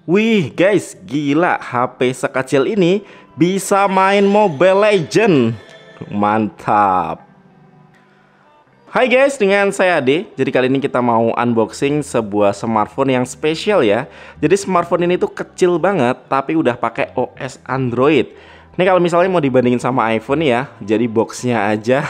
Wih guys, gila, HP sekecil ini bisa main Mobile Legend. Mantap. Hai guys, dengan saya Ade. Jadi kali ini kita mau unboxing sebuah smartphone yang spesial ya. Jadi smartphone ini tuh kecil banget tapi udah pakai OS Android. Ini kalau misalnya mau dibandingin sama iPhone ya, jadi boxnya aja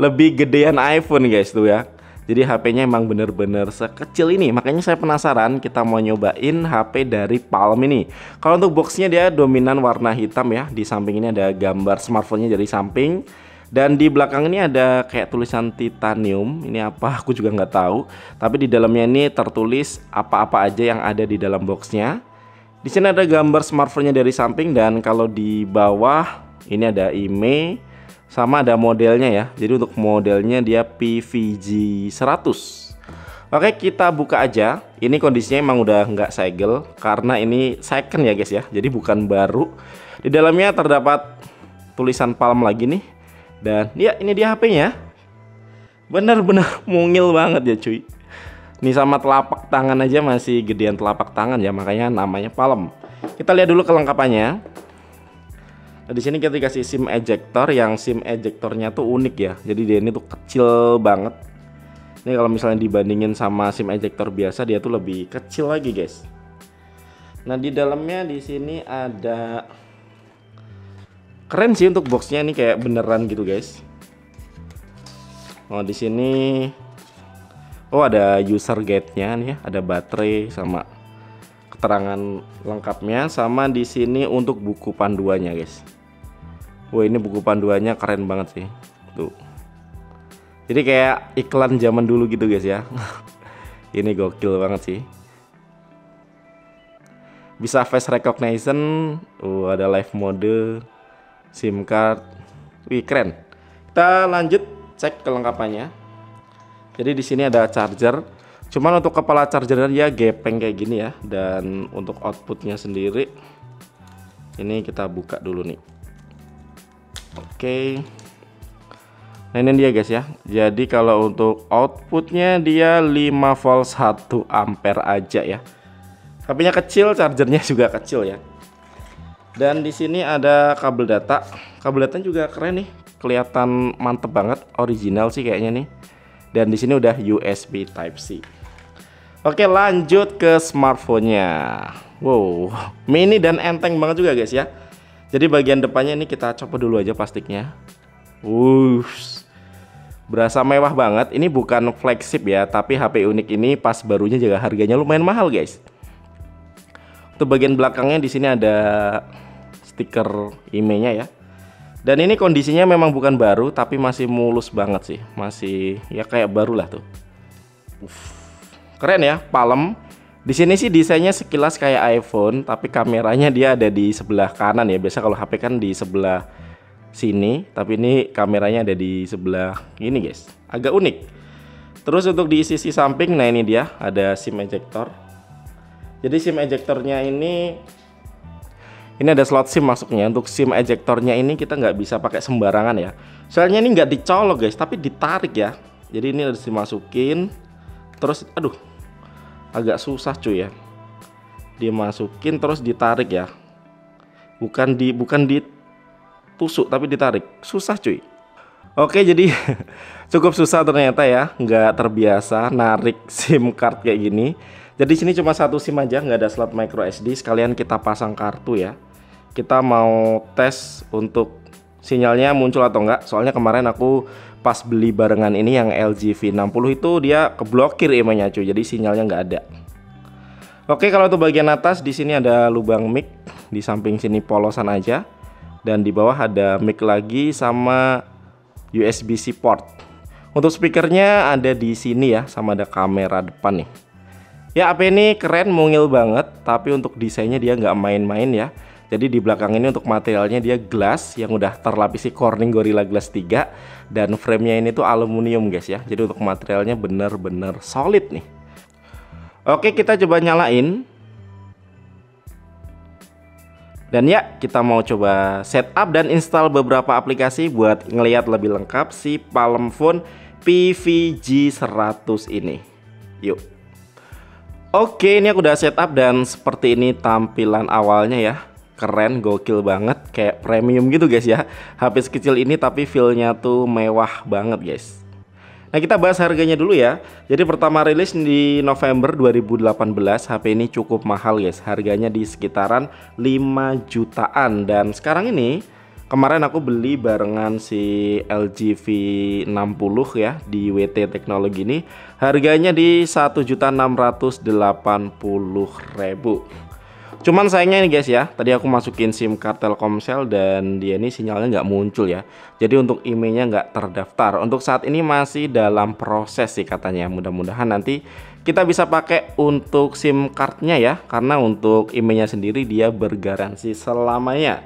lebih gedean iPhone guys tuh ya. Jadi HP-nya emang bener-bener sekecil ini. Makanya saya penasaran, kita mau nyobain HP dari Palm ini. Kalau untuk boxnya dia dominan warna hitam ya. Di samping ini ada gambar smartphone-nya dari samping. Dan di belakang ini ada kayak tulisan titanium. Ini apa? Aku juga nggak tahu. Tapi di dalamnya ini tertulis apa-apa aja yang ada di dalam boxnya. Di sini ada gambar smartphone-nya dari samping. Dan kalau di bawah ini ada IMEI. Sama ada modelnya ya. Jadi untuk modelnya dia PVG 100. Oke, kita buka aja. Ini kondisinya emang udah nggak segel karena ini second ya guys ya. Jadi bukan baru. Di dalamnya terdapat tulisan Palm lagi nih. Dan ya ini dia HP-nya. Bener-bener mungil banget ya cuy. Ini sama telapak tangan aja masih gedean telapak tangan ya. Makanya namanya Palm. Kita lihat dulu kelengkapannya. Nah, di sini kita dikasih SIM ejector, yang SIM ejectornya tuh unik ya. Jadi dia ini tuh kecil banget. Ini kalau misalnya dibandingin sama SIM ejector biasa, dia tuh lebih kecil lagi guys. Nah di dalamnya di sini ada, keren sih untuk boxnya, ini kayak beneran gitu guys. Oh di sini, oh ada user guide-nya nih ya, ada baterai sama keterangan lengkapnya, sama di sini untuk buku panduannya guys. Wah ini buku panduannya keren banget sih tuh. Jadi kayak iklan zaman dulu gitu guys ya. Ini gokil banget sih. Bisa face recognition. Ada live mode, SIM card. Wih keren. Kita lanjut cek kelengkapannya. Jadi di sini ada charger. Cuman untuk kepala chargernya dia gepeng kayak gini ya. Dan untuk outputnya sendiri, ini kita buka dulu nih. Oke. Nah ini dia guys ya. Jadi kalau untuk outputnya dia 5 volt 1 ampere aja ya. HP-nya kecil, chargernya juga kecil ya. Dan di sini ada kabel data. Kabel data juga keren nih. Kelihatan mantep banget, original sih kayaknya nih. Dan di sini udah USB Type C. Oke, lanjut ke smartphone-nya. Wow, mini dan enteng banget juga guys ya. Jadi bagian depannya ini kita copot dulu aja plastiknya. Berasa mewah banget. Ini bukan flagship ya, tapi HP unik ini pas barunya juga harganya lumayan mahal guys. Untuk bagian belakangnya di sini ada stiker IMEI-nya ya. Dan ini kondisinya memang bukan baru, tapi masih mulus banget sih. Masih ya kayak baru lah tuh. Keren ya, Palm. Di sini sih desainnya sekilas kayak iPhone, tapi kameranya dia ada di sebelah kanan ya. Biasa kalau HP kan di sebelah sini, tapi ini kameranya ada di sebelah ini guys. Agak unik. Terus untuk di sisi samping, nah ini dia ada SIM ejector. Jadi SIM ejectornya ini ada slot SIM masuknya. Untuk SIM ejectornya ini kita nggak bisa pakai sembarangan ya. Soalnya ini nggak dicolok guys, tapi ditarik ya. Jadi ini harus dimasukin. Terus aduh, agak susah cuy ya. Dimasukin terus ditarik ya. Bukan ditusuk tapi ditarik. Susah cuy. Oke, jadi cukup susah ternyata ya. Nggak terbiasa narik SIM card kayak gini. Jadi sini cuma satu SIM aja, nggak ada slot micro SD. Sekalian kita pasang kartu ya. Kita mau tes untuk sinyalnya muncul atau enggak. Soalnya kemarin aku pas beli barengan ini yang LG V60 itu dia keblokir IMEI-nya cuy. Jadi sinyalnya nggak ada. Oke, kalau untuk bagian atas di sini ada lubang mic, di samping sini polosan aja. Dan di bawah ada mic lagi sama USB-C port. Untuk speakernya ada di sini ya, sama ada kamera depan nih. Ya HP ini keren, mungil banget, tapi untuk desainnya dia nggak main-main ya. Jadi di belakang ini untuk materialnya dia glass yang udah terlapisi Corning Gorilla Glass 3. Dan framenya ini tuh aluminium guys ya. Jadi untuk materialnya bener-bener solid nih. Oke, kita coba nyalain. Dan ya kita mau coba setup dan install beberapa aplikasi buat ngelihat lebih lengkap si Palm Phone PVG 100 ini. Yuk. Oke, ini aku udah setup dan seperti ini tampilan awalnya ya. Keren, gokil banget, kayak premium gitu guys ya. HP sekecil ini tapi feel-nya tuh mewah banget guys. Nah, kita bahas harganya dulu ya. Jadi pertama rilis di November 2018, HP ini cukup mahal guys. Harganya di sekitaran 5 jutaan. Dan sekarang ini, kemarin aku beli barengan si LG V60 ya di WT Teknologi ini. Harganya di 1.680.000. Cuman sayangnya ini guys ya, tadi aku masukin SIM card Telkomsel dan dia ini sinyalnya nggak muncul ya. Jadi untuk IMEI-nya nggak terdaftar. Untuk saat ini masih dalam proses sih katanya. Mudah-mudahan nanti kita bisa pakai untuk SIM cardnya ya, karena untuk IMEI-nya sendiri dia bergaransi selamanya.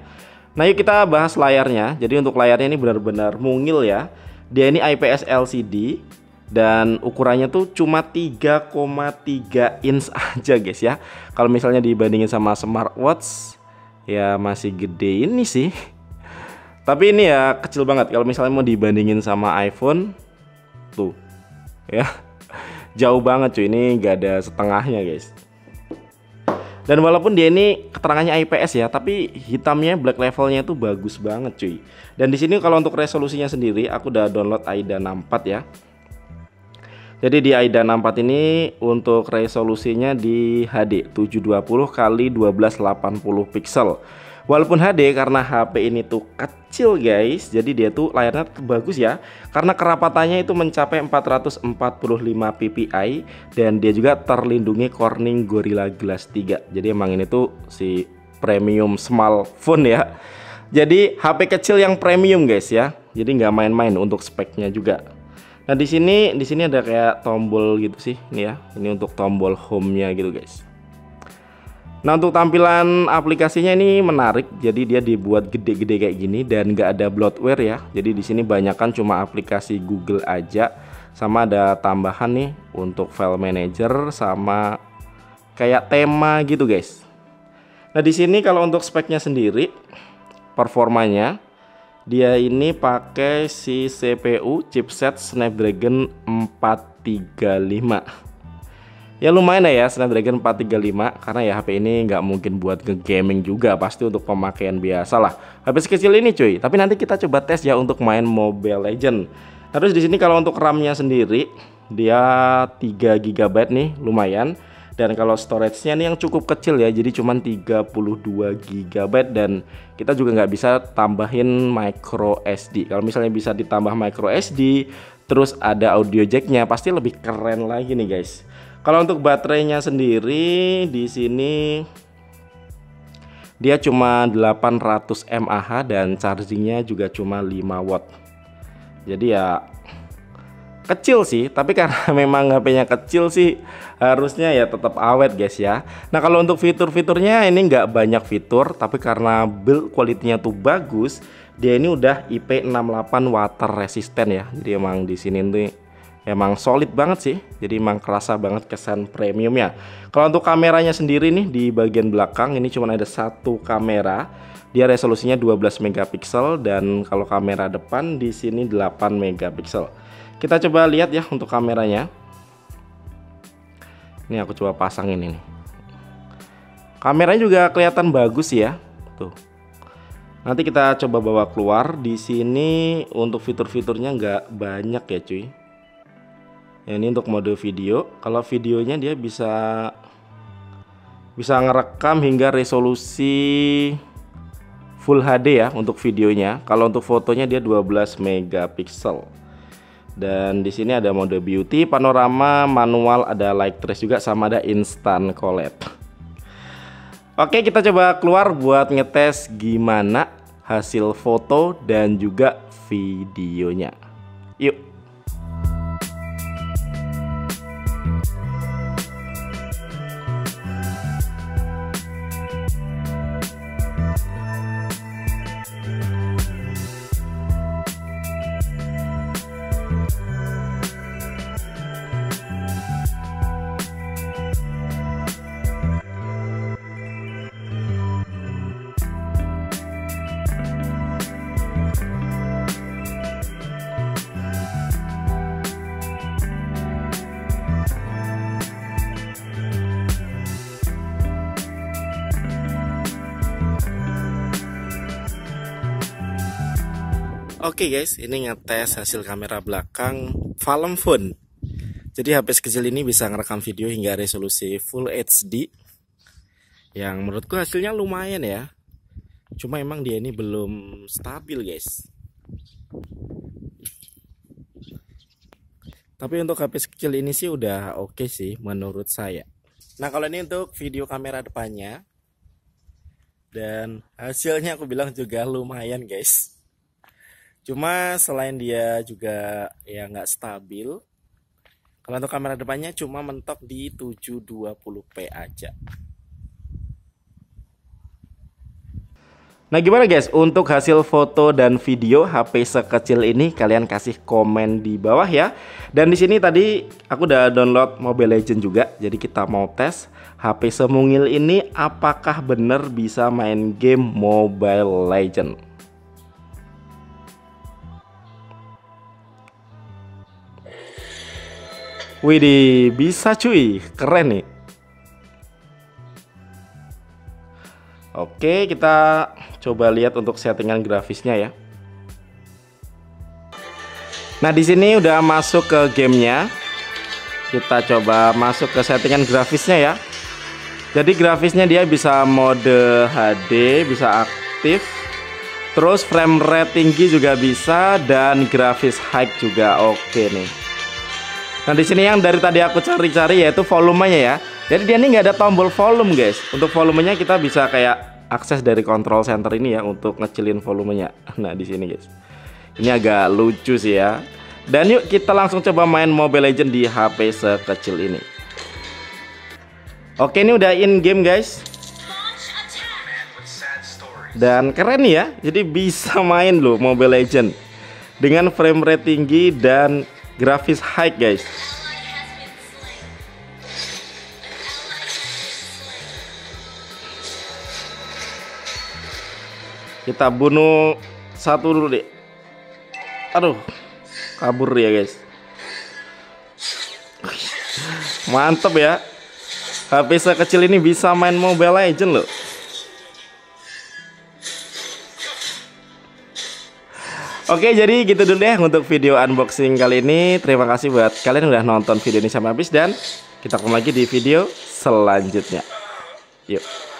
Nah, yuk kita bahas layarnya. Jadi untuk layarnya ini benar-benar mungil ya. Dia ini IPS LCD dan ukurannya tuh cuma 3,3 inch aja guys ya. Kalau misalnya dibandingin sama smartwatch ya masih gede ini sih. Tapi ini ya kecil banget kalau misalnya mau dibandingin sama iPhone tuh ya. Jauh banget cuy, ini gak ada setengahnya guys. Dan walaupun dia ini keterangannya IPS ya, tapi hitamnya black levelnya itu bagus banget cuy. Dan di sini kalau untuk resolusinya sendiri aku udah download AIDA 64 ya. Jadi di AIDA 64 ini untuk resolusinya di HD 720 x 1280 pixel. Walaupun HD karena HP ini tuh kecil guys, jadi dia tuh layarnya bagus ya. Karena kerapatannya itu mencapai 445 ppi dan dia juga terlindungi Corning Gorilla Glass 3. Jadi emang ini tuh si premium smartphone ya. Jadi HP kecil yang premium guys ya. Jadi nggak main-main untuk speknya juga. Nah di sini ada kayak tombol gitu sih, ini ya. Ini untuk tombol home-nya gitu guys. Nah untuk tampilan aplikasinya ini menarik. Jadi dia dibuat gede-gede kayak gini dan nggak ada bloatware ya. Jadi di sini banyakkan cuma aplikasi Google aja. Sama ada tambahan nih untuk file manager sama kayak tema gitu guys. Nah di sini kalau untuk speknya sendiri, performanya dia ini pakai si CPU chipset Snapdragon 435. Ya lumayan ya Snapdragon 435 karena ya HP ini nggak mungkin buat nge-gaming juga, pasti untuk pemakaian biasa lah. HP sekecil ini cuy. Tapi nanti kita coba tes ya untuk main Mobile Legend. Terus di sini kalau untuk RAM-nya sendiri dia 3 GB nih, lumayan. Dan kalau storage-nya nih yang cukup kecil ya, jadi cuman 32 GB dan kita juga nggak bisa tambahin micro SD. Kalau misalnya bisa ditambah micro SD, terus ada audio jack-nya, pasti lebih keren lagi nih guys. Kalau untuk baterainya sendiri di sini dia cuma 800 mAh dan chargingnya juga cuma 5 watt. Jadi ya kecil sih, tapi karena memang HP-nya kecil sih harusnya ya tetap awet guys ya. Nah kalau untuk fitur-fiturnya ini nggak banyak fitur, tapi karena build quality-nya tuh bagus, dia ini udah IP68 water resistant ya. Jadi emang di sini tuh emang solid banget sih. Jadi emang kerasa banget kesan premiumnya. Kalau untuk kameranya sendiri nih di bagian belakang ini cuma ada satu kamera. Dia resolusinya 12 megapiksel dan kalau kamera depan di sini 8 megapiksel. Kita coba lihat ya untuk kameranya. Ini aku coba pasangin ini. Kameranya juga kelihatan bagus ya. Tuh. Nanti kita coba bawa keluar. Di sini untuk fitur-fiturnya nggak banyak ya cuy. Ya, ini untuk mode video. Kalau videonya dia bisa ngerekam hingga resolusi Full HD ya untuk videonya. Kalau untuk fotonya dia 12 megapiksel. Dan di sini ada mode beauty, panorama, manual, ada light trace juga sama ada instant collab. Oke, kita coba keluar buat ngetes gimana hasil foto dan juga videonya. Yuk. Oke guys, ini ngetes hasil kamera belakang Palm Phone. Jadi HP sekecil ini bisa ngerekam video hingga resolusi Full HD. Yang menurutku hasilnya lumayan ya. Cuma emang dia ini belum stabil guys. Tapi untuk HP sekecil ini sih udah oke sih menurut saya. Nah kalau ini untuk video kamera depannya. Dan hasilnya aku bilang juga lumayan guys. Cuma selain dia juga ya nggak stabil. Kalau untuk kamera depannya cuma mentok di 720p aja. Nah gimana guys untuk hasil foto dan video HP sekecil ini, kalian kasih komen di bawah ya. Dan di sini tadi aku udah download Mobile Legends juga. Jadi kita mau tes HP semungil ini apakah bener bisa main game Mobile Legends. Widih, bisa cuy, keren nih. Oke, kita coba lihat untuk settingan grafisnya ya. Nah, di sini udah masuk ke gamenya. Kita coba masuk ke settingan grafisnya ya. Jadi grafisnya dia bisa mode HD, bisa aktif. Terus frame rate tinggi juga bisa dan grafis high juga oke nih. Nah di sini yang dari tadi aku cari-cari yaitu volumenya ya. Jadi dia ini nggak ada tombol volume guys. Untuk volumenya kita bisa kayak akses dari control center ini ya untuk ngecilin volumenya. Nah di sini guys. Ini agak lucu sih ya. Dan yuk kita langsung coba main Mobile Legends di HP sekecil ini. Oke ini udah in game guys. Dan keren ya. Jadi bisa main loh Mobile Legends dengan frame rate tinggi dan grafis high guys. Kita bunuh satu dulu deh. Aduh, kabur ya guys. Mantep ya. HP sekecil ini bisa main Mobile Legends loh. Oke jadi gitu dulu deh untuk video unboxing kali ini. Terima kasih buat kalian yang udah nonton video ini sampai habis. Dan kita ketemu lagi di video selanjutnya. Yuk.